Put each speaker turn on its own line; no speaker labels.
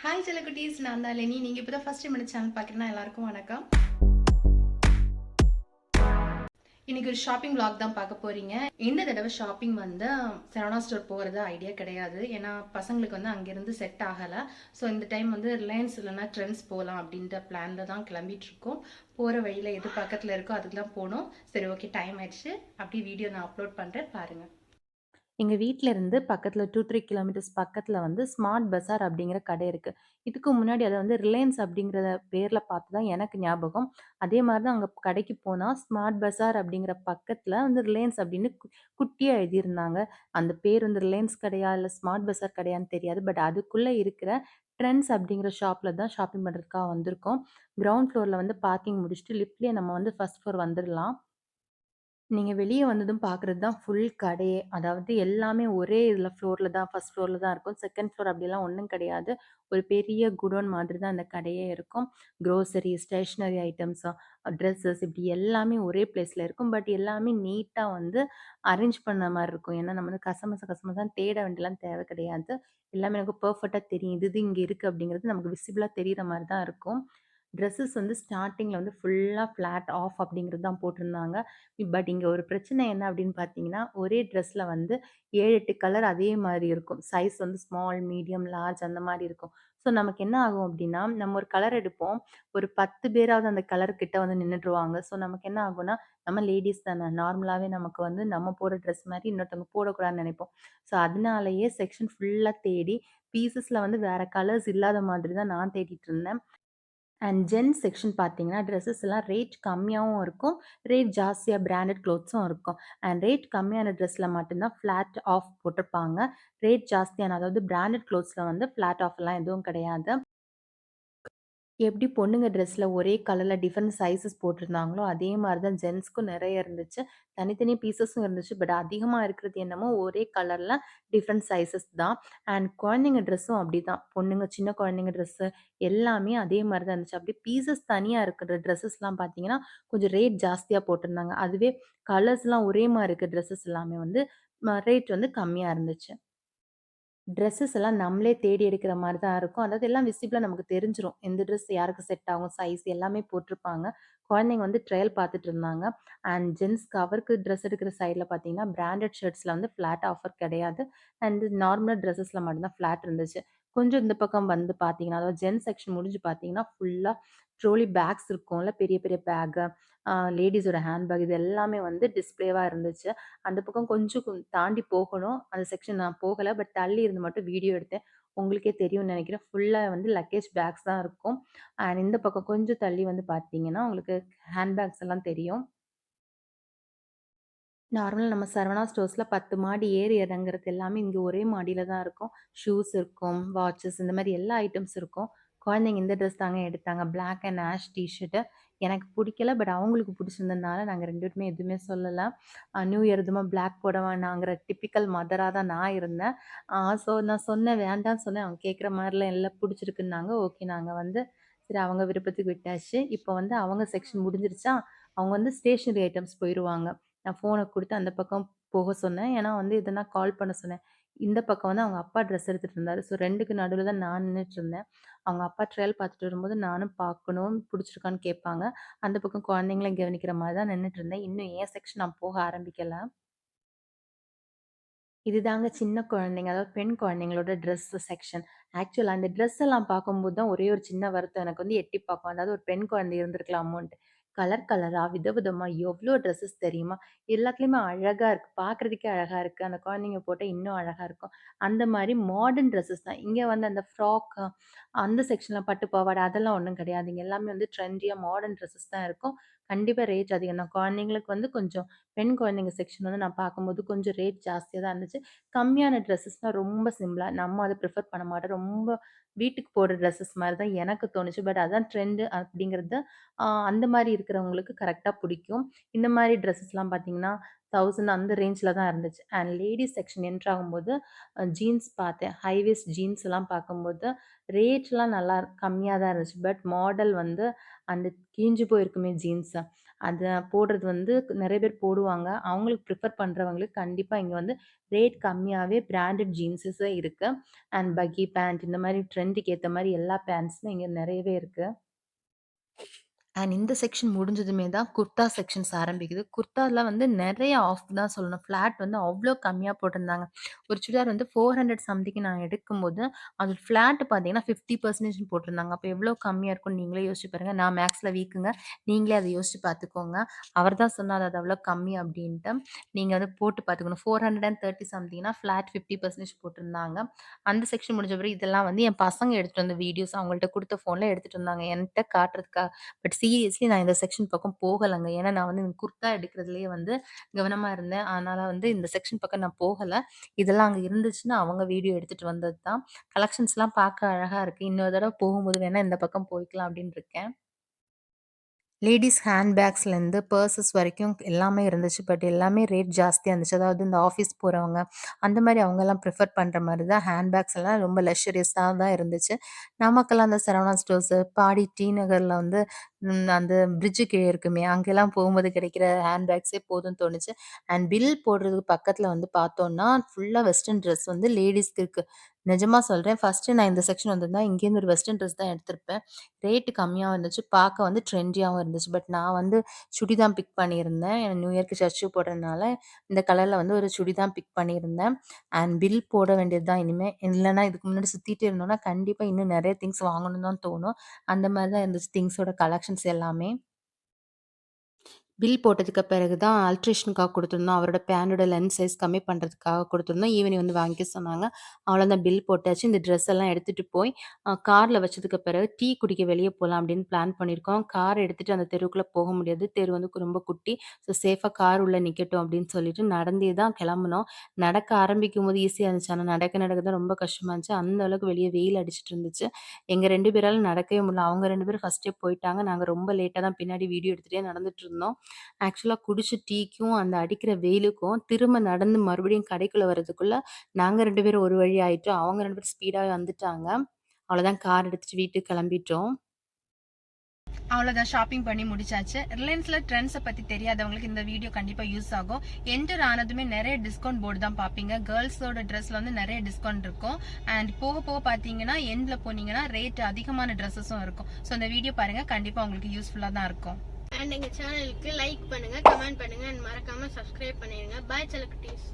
Hi செல்லக்குட்டீஸ், நான் தான் Leni. நீங்கள் இப்போ தான் ஃபஸ்ட் டைம் சேனல் பார்க்குறேன்னா எல்லாருக்கும் வணக்கம். இன்னைக்கு ஒரு ஷாப்பிங் vlog தான் பார்க்க போறீங்க. இந்த தடவை ஷாப்பிங் வந்து சரவணா ஸ்டோர் போகிறது ஐடியா கிடையாது. ஏன்னா பசங்களுக்கு வந்து அங்கேருந்து செட் ஆகலை. ஸோ இந்த டைம் வந்து ரிலையன்ஸ் இல்லைன்னா ட்ரெண்ட்ஸ் போகலாம் அப்படின்ற பிளானில் தான் கிளம்பிட்டு இருக்கோம். போகிற வழியில் எது பக்கத்தில் இருக்கோ அதுக்கு தான் போகணும். சரி, ஓகே, டைம் ஆயிடுச்சு. அப்படியே வீடியோ நான் அப்லோட் பண்ணுறேன், பாருங்கள்.
எங்க வீட்ல இருந்து பக்கத்துல 2, 3 கிலோமீட்டர்ஸ் பக்கத்துல வந்து ஸ்மார்ட் பஜார் அப்படிங்கிற கடை இருக்கு. இதுக்கு முன்னாடி அத வந்து ரிலையன்ஸ் அப்படிங்கிற பேர்ல பார்த்து தான் எனக்கு ஞாபகம். அதே மாரி தான் அங்க கடைக்கு போனா ஸ்மார்ட் பஜார் அப்படிங்கிற பக்கத்துல வந்து ரிலையன்ஸ் அப்படின்னு குட்டியா எழுதியிருந்தாங்க. அந்த பேர் வந்து ரிலையன்ஸ் கடையா, இல்ல ஸ்மார்ட் பஜார் கடையான்னு தெரியாது. பட் அதுக்குள்ள இருக்கிற ட்ரெண்ட்ஸ் அப்படிங்கிற ஷாப்ல தான் ஷாப்பிங் பண்றதுக்காக வந்திருக்கோம். கிரவுண்ட் ஃப்ளோர்ல வந்து பார்க்கிங் முடிச்சுட்டு லிஃப்ட்லயே நம்ம வந்து ஃபர்ஸ்ட் ஃப்ளோர் வந்துரலாம். நீங்க வெளிய வந்ததும் பார்க்குறது தான் ஃபுல் கடையே. அதாவது எல்லாமே ஒரே இதுல ஃப்ளோர்ல தான், ஃபர்ஸ்ட் ஃப்ளோர்ல தான் இருக்கும். செகண்ட் ஃப்ளோர் அப்படிலாம் ஒண்ணும் கிடையாது. ஒரு பெரிய குடோன் மாதிரி தான் அந்த கடையே இருக்கும். குரோசரி, ஸ்டேஷனரி ஐட்டம்ஸ், ட்ரெஸ்ஸஸ் இப்படி எல்லாமே ஒரே பிளேஸ்ல இருக்கும். பட் எல்லாமே நீட்டா வந்து அரேஞ்ச் பண்ண மாரி இருக்கும். ஏன்னா நம்ம வந்து கசமுசான்னு தேட வேண்டியலாம் தேவை கிடையாது. எல்லாமே எனக்கு பெர்ஃபெக்ட்டா தெரியும். இது இது இங்க இருக்கு அப்படிங்கிறது நமக்கு விசிபிளா தெரியிற மாரி தான் இருக்கும். ட்ரெஸ்ஸஸ் வந்து ஸ்டார்ட்டிங்ல வந்து ஃபுல்லா ஃப்ளாட் ஆஃப் அப்படிங்கிறது தான் போட்டிருந்தாங்க. பட் இங்க ஒரு பிரச்சனை என்ன அப்படின்னு பார்த்தீங்கன்னா, ஒரே ட்ரெஸ்ல வந்து 7, 8 கலர் அதே மாரி இருக்கும். சைஸ் வந்து ஸ்மால், மீடியம், லார்ஜ் அந்த மாரி இருக்கும். ஸோ நமக்கு என்ன ஆகும் அப்படின்னா, நம்ம ஒரு கலர் எடுப்போம். ஒரு 10 பேராவது அந்த கலர் கிட்ட வந்து நின்னுட்டுருவாங்க. ஸோ நமக்கு என்ன ஆகும்னா, நம்ம லேடீஸ் தானே நார்மலாவே நமக்கு வந்து நம்ம போடுற ட்ரெஸ் மாரி இன்னொருத்தவங்க போடக்கூடாதுன்னு நெனைப்போம். ஸோ அதனாலேயே செக்ஷன் ஃபுல்லா தேடி பீஸஸ்ல வந்து வேற கலர்ஸ் இல்லாத மாதிரி தான் நான் தேடிட்டு இருந்தேன். அண்ட் ஜென்ஸ் செக்ஷன் பார்த்தீங்கன்னா, ட்ரெஸஸ்லாம் ரேட் கம்மியாவும் இருக்கும். ரேட் ஜாஸ்தியா பிராண்டட் க்ளோத்ஸும் இருக்கும். அண்ட் ரேட் கம்மியான ட்ரெஸ்ல மட்டும் தான் ஃப்ளாட் ஆஃப் போட்டிருப்பாங்க. ரேட் ஜாஸ்தியான அதாவது பிராண்டட் க்ளோத்ஸ்ல வந்து ஃப்ளாட் ஆஃப்லாம் எதுவும் கிடையாது. எப்படி பொண்ணுங்க ட்ரெஸ்ல ஒரே கலர்ல டிஃபரெண்ட் சைஸஸ் போட்டிருந்தாங்களோ, அதே மாரி தான் ஜென்ஸ்க்கும் நெறைய இருந்துச்சு. தனித்தனி பீஸஸும் இருந்துச்சு. பட் அதிகமா இருக்கிறது என்னமோ ஒரே கலர்ல டிஃபரெண்ட் சைஸஸ் தான். அண்ட் குழந்தைங்க ட்ரெஸ்ஸும் அப்படிதான். பொண்ணுங்க சின்ன குழந்தைங்க ட்ரெஸ்ஸு எல்லாமே அதே மாரி தான் இருந்துச்சு. அப்படியே பீஸஸ் தனியா இருக்கிற ட்ரெஸ்ஸஸ்லாம் பார்த்தீங்கன்னா, கொஞ்சம் ரேட் ஜாஸ்தியா போட்டிருந்தாங்க. அதுவே கலர்ஸ்லாம் ஒரே மாரி இருக்க ட்ரெஸ்ஸஸ் எல்லாமே வந்து ரேட் வந்து கம்மியா இருந்துச்சு. ட்ரெஸ்ஸஸ் எல்லாம் நம்மளே தேடி எடுக்கிற மாரி தான் இருக்கும். அதாவது எல்லாம் விசிபிளா நமக்கு தெரிஞ்சிரும். எந்த ட்ரெஸ் யாருக்கு செட் ஆகும், சைஸ் எல்லாமே போட்டிருப்பாங்க. குழந்தைங்க வந்து ட்ரையல் பார்த்துட்டு இருந்தாங்க. அண்ட் ஜென்ஸ்க்கு அவருக்கு ட்ரெஸ் எடுக்கிற சைட்ல பார்த்தீங்கன்னா, பிராண்டட் ஷர்ட்ஸ்ல வந்து ஃப்ளாட் ஆஃபர் கிடையாது. அண்ட் நார்மல் ட்ரெஸ்ஸஸ்ல மட்டும் தான் ஃப்ளாட் இருந்துச்சு. கொஞ்சம் இந்த பக்கம் வந்து பார்த்தீங்கன்னா, அதாவது ஜென்ஸ் செக்ஷன் முடிஞ்சு பார்த்தீங்கன்னா, ஃபுல்லா ட்ரோலி பேக்ஸ் இருக்கும்ல, பெரிய பெரிய பேக்கு, லேடீஸோட ஹேண்ட் பேக் இது எல்லாமே வந்து டிஸ்ப்ளேவா இருந்துச்சு. அந்த பக்கம் கொஞ்சம் தாண்டி போகணும். அந்த செக்ஷன் நான் போகல. பட் தள்ளி இருந்து மட்டும் வீடியோ எடுத்தேன். உங்களுக்கே தெரியும்னு நெனைக்கிறேன். ஃபுல்லா வந்து லக்கேஜ் பேக்ஸ் தான் இருக்கும். அண்ட் இந்த பக்கம் கொஞ்சம் தள்ளி வந்து பார்த்தீங்கன்னா, உங்களுக்கு ஹேண்ட் பேக்ஸ் எல்லாம் தெரியும். நார்மலா நம்ம சரவணா ஸ்டோர்ஸ்ல 10 மாடி ஏறி இறங்குறது எல்லாமே இங்க ஒரே மாடியில தான் இருக்கும். ஷூஸ் இருக்கும், வாட்சஸ் இந்த மாரி எல்லா ஐட்டம்ஸ் இருக்கும். குழந்தைங்க இந்த ட்ரெஸ் தாங்க எடுத்தாங்க. Black and ash T shirt. எனக்கு புடிக்கல. பட் அவங்களுக்கு புடிச்சிருந்ததுனால நாங்க 2 பேருமே எதுவுமே சொல்லல. நியூ இயர் எதுவுமா பிளாக் போட வேணாங்கிற டிப்பிக்கல் மதரா தான் நான் இருந்தேன். ஸோ நான் சொன்னேன் வேண்டான்னு சொன்னேன். அவங்க கேட்குற மாரிலாம் இல்ல புடிச்சிருக்குன்னாங்க. ஓகே நாங்க வந்து சரி அவங்க விருப்பத்துக்கு விட்டாச்சு. இப்போ வந்து அவங்க செக்ஷன் முடிஞ்சிருச்சா, அவங்க வந்து ஸ்டேஷனரி ஐட்டம்ஸ் போயிருவாங்க. நான் ஃபோன குடுத்து அந்த பக்கம் போக சொன்னேன். ஏன்னா வந்து எதுனா கால் பண்ண சொன்னேன். இந்த பக்கம் வந்து அவங்க அப்பா ட்ரெஸ் எடுத்துட்டு இருந்தாரு. ஸோ 2க்கு நடுவுல தான் நான் நின்னுட்டுருந்தேன். அவங்க அப்பா ட்ரையல் பார்த்துட்டு வரும்போது நானும் பார்க்கணும், புடிச்சிருக்கான்னு கேட்பாங்க. அந்த பக்கம் குழந்தைங்கள கவனிக்கிற மாரி தான் நின்னுட்டுருந்தேன். இன்னும் என் செக்ஷன் நான் போக ஆரம்பிக்கல. இதுதாங்க சின்ன குழந்தைங்க, அதாவது பெண் குழந்தைங்களோட ட்ரெஸ் செக்ஷன். ஆக்சுவலா அந்த ட்ரெஸ் எல்லாம் பார்க்கும்போது தான் ஒரே ஒரு சின்ன வருத்தம் எனக்கு வந்து எட்டி பார்க்கும். அதாவது ஒரு பெண் குழந்தை இருந்திருக்கலாமோன்ட்டு. கலர் கலரா, விதவிதமா எவ்ளோ ட்ரெஸ்ஸஸ் தெரியுமா? எல்லாத்துலயுமே அழகா இருக்கு. பார்க்கறதுக்கே அழகா இருக்கு. அந்த குழந்தைங்க போட்டா இன்னும் அழகா இருக்கும். அந்த மாரி மாடர்ன் ட்ரெஸ்ஸஸ் தான். இங்க வந்து அந்த ஃப்ராக் அந்த செக்ஷன்ல பட்டு பாவாடை அதெல்லாம் ஒண்ணும் கிடையாது. இங்க எல்லாமே வந்து ட்ரெண்டியா மாடர்ன் ட்ரெஸ்ஸஸ் தான் இருக்கும். கண்டிப்பா ரேட் அதிகம் தான். குழந்தைங்களுக்கு வந்து கொஞ்சம் பெண் குழந்தைங்க செக்ஷன் வந்து நான் பார்க்கும்போது கொஞ்சம் ரேட் ஜாஸ்தியா தான் இருந்துச்சு. கம்மியான ட்ரெஸ்ஸஸ்லாம் ரொம்ப சிம்பிளா நம்ம அத ப்ரிஃபர் பண்ண மாட்டோம். ரொம்ப வீட்டுக்கு போடுற ட்ரெஸ்ஸஸ் மாரி தான் எனக்கு தோணுச்சு. பட் அதான் ட்ரெண்ட் அப்படிங்கிறது அந்த மாரி இருக்கிறவங்களுக்கு கரெக்ட்டா பிடிக்கும். இந்த மாரி ட்ரெஸ்ஸஸ்லாம் பார்த்தீங்கன்னா, 1000 அந்த ரேஞ்ச்ல தான் இருந்துச்சு. அண்ட் லேடீஸ் செக்ஷன் என்டர் ஆகும்போது ஜீன்ஸ் பார்த்தேன். ஹை வேஸ்ட் ஜீன்ஸ்லாம் பார்க்கும்போது ரேட்லாம் நல்லா கம்மியா தான் இருந்துச்சு. பட் மாடல் வந்து அந்த கிழிஞ்சு போயிருக்குமே ஜீன்ஸ. அத போடுறது வந்து நெறைய பேர் போடுவாங்க. அவங்களுக்கு ப்ரிஃபர் பண்றவங்களுக்கு கண்டிப்பா இங்க வந்து ரேட் கம்மியாவே பிராண்டட் ஜீன்ஸஸே இருக்கு. அண்ட் பக்கி பேண்ட் இந்த மாரி ட்ரெண்டுக்கு ஏத்த மாரி எல்லா பேண்ட்ஸுமே இங்க நெறையவே இருக்கு. அண்ட் இந்த செக்ஷன் முடிஞ்சதுமே தான் குர்தா செக்ஷன்ஸ் ஆரம்பிக்குது. குர்தால வந்து நெறைய ஆஃப் தான் சொல்லணும். ஃப்ளாட் வந்து அவ்ளோ கம்மியா போட்டிருந்தாங்க. ஒரு சுடிதார் வந்து 400 சம்திங்க்கு நான் எடுக்கும்போது, அது ஃப்ளாட் பார்த்தீங்கன்னா 50% போட்டிருந்தாங்க. அப்ப எவ்ளோ கம்மியா இருக்கும்னு நீங்களே யோசிச்சு பாருங்க. நான் மேக்ஸ்ல வீக்குங்க. நீங்களே அத யோசிச்சு பார்த்துக்கோங்க. அவர் தான் சொன்னாரு அது அவ்ளோ கம்மி அப்டின்ட்டு. நீங்க அத போட்டு பார்த்துக்கணும். 430 சம்திங்னா ஃப்ளாட் 50% போட்டிருந்தாங்க. அந்த செக்ஷன் முடிஞ்ச பிறகு இதெல்லாம் வந்து என் பசங்க எடுத்துட்டு வந்த வீடியோஸ் அவங்கள்ட்ட குடுத்த ஃபோன்ல எடுத்துட்டு வந்தாங்க. என்ட்ட காட்டுறதுக்காக. பட் சீரியஸ்லி நான் இந்த செக்ஷன் பக்கம் போகலங்க. ஏன்னா நான் வந்து இந்த குர்தா எடுக்கிறதுலயே வந்து கவனமா இருந்தேன். அதனால வந்து இந்த செக்ஷன் பக்கம் நான் போகல. இதெல்லாம் அங்க இருந்துச்சுன்னு அவங்க வீடியோ எடுத்துட்டு வந்தது தான். கலெக்ஷன்ஸ்லாம் பார்க்க அழகா இருக்கு. இன்னொரு தடவ போகும்போது வேணா இந்த பக்கம் போய்க்கலாம் அப்படின்னு இருக்கேன். லேடீஸ் ஹேண்ட் பேக்ஸ்லேருந்து பர்ஸஸ் வரைக்கும் எல்லாமே இருந்துச்சு. பட் எல்லாமே ரேட் ஜாஸ்தியா இருந்துச்சு. அதாவது இந்த ஆஃபீஸ் போறவங்க, அந்த மாரி அவங்கலாம் ப்ரிஃபர் பண்ற மாரி தான் ஹேண்ட் பேக்ஸ் எல்லாம் ரொம்ப லக்ஸரியஸா தான் இருந்துச்சு. நமக்கெல்லாம் அந்த சரவணா ஸ்டோர்ஸு, பாடி டி நகர்ல வந்து அந்த பிரிட்ஜு கீழ இருக்குமே, அங்கெல்லாம் போகும்போது கிடைக்கிற ஹேண்ட் பேக்ஸே போதும்னு தோணுச்சு. அண்ட் பில் போடுறதுக்கு பக்கத்துல வந்து பார்த்தோம்னா, ஃபுல்லா வெஸ்டர்ன் ட்ரெஸ் வந்து லேடீஸ்க்கு இருக்கு. நிஜமா சொல்றேன். ஃபர்ஸ்ட்டு நான் இந்த செக்ஷன் வந்திருந்தா இங்கேருந்து ஒரு வெஸ்டர்ன் ட்ரெஸ் தான் எடுத்திருப்பேன். ரேட்டு கம்மியாவும் இருந்துச்சு. பார்க்க வந்து ட்ரெண்டியாவும் இருந்துச்சு. பட் நான் வந்து சுடி தான் பிக் பண்ணியிருந்தேன். நியூ இயர்க்கு சர்ச்சுக்கு போடுறதுனால, இந்த கலர்ல வந்து ஒரு சுடி தான் பிக் பண்ணியிருந்தேன். அண்ட் பில் போட வேண்டியது தான் இனிமே. இல்லன்னா இதுக்கு முன்னாடி சுத்திட்டு இருந்தோம்னா, கண்டிப்பா இன்னும் நெறைய திங்ஸ் வாங்கணும்னு தான் தோணும். அந்த மாரி தான் இருந்துச்சு திங்ஸோட கலெக்ஷன்ஸ் எல்லாமே. பில் போட்டதுக்கு பிறகு தான் ஆல்ட்ரேஷனுக்காக குடுத்துருந்தோம். அவரோட பேனோட லென்த் சைஸ் கம்மி பண்றதுக்காக குடுத்துருந்தோம். ஈவினிங் வந்து வாங்கிக்க சொன்னாங்க. அவ்வளோதான் பில் போட்டாச்சு. இந்த ட்ரெஸ் எல்லாம் எடுத்துட்டு போய் கார்ல வச்சதுக்கு பிறகு டீ குடிக்க வெளிய போலாம் அப்படின்னு பிளான் பண்ணியிருக்கோம். கார் எடுத்துட்டு அந்த தெருவுக்குள்ள போக முடியாது. தெரு வந்து ரொம்ப குட்டி. ஸோ சேஃபா கார் உள்ள நிக்கட்டும் அப்படின்னு சொல்லிட்டு நடந்தே தான் கிளம்புனோம். நடக்க ஆரம்பிக்கும்போது ஈஸியா இருந்துச்சு. ஆனா நடக்க நடக்க தான் ரொம்ப கஷ்டமா இருந்துச்சு. அந்த அளவுக்கு வெளிய வெயில் அடிச்சுட்டு இருந்துச்சு. எங்க 2 பேரால நடக்கவே முடியல. அவங்க 2 பேரும் ஃபர்ஸ்ட்டே போயிட்டாங்க. நாங்க ரொம்ப லேட்டா தான் பின்னாடி வீடியோ எடுத்துட்டே நடந்துட்டு இருந்தோம். ஆக்சுவலா குடிச்ச டீக்கும், அந்த அடிக்கிற வெயிலுக்கும், திரும்ப நடந்து மறுபடியும் கடைக்குள்ள வரதுக்குள்ள, நாங்க 2 பேரும் ஒரு வழி ஆயிட்டோம். அவங்க 2 பேரும் ஸ்பீடாவே வந்துட்டாங்க. அவ்வளோதான் கார் எடுத்துட்டு வீட்டுக்கு கிளம்பிட்டோம்.
அவ்வளோதான் ஷாப்பிங் பண்ணி முடிச்சாச்சு. ரிலையன்ஸ்ல ட்ரெண்ட்ஸை பத்தி தெரியாதவங்களுக்கு இந்த வீடியோ கண்டிப்பா யூஸ் ஆகும். என்டர் ஆனதுமே நிறைய டிஸ்கவுண்ட் போர்டு தான் பார்ப்பீங்க. கேர்ள்ஸோட ட்ரெஸ்ல வந்து நிறைய டிஸ்கவுண்ட் இருக்கும். அண்ட் போக போக பார்த்தீங்கன்னா எண்ட்ல போனீங்கன்னா ரேட் அதிகமான ட்ரெஸ்ஸஸும் இருக்கும். ஸோ இந்த வீடியோ பாருங்க, கண்டிப்பா உங்களுக்கு யூஸ்ஃபுல்லா தான் இருக்கும்.
அண்ட் எங்க சேனலுக்கு லைக் பண்ணுங்க, கமெண்ட் பண்ணுங்க அண்ட் மறக்காம சப்ஸ்கிரைப் பண்ணிடுங்க. பாய் செல்லக்குட்டீஸ்.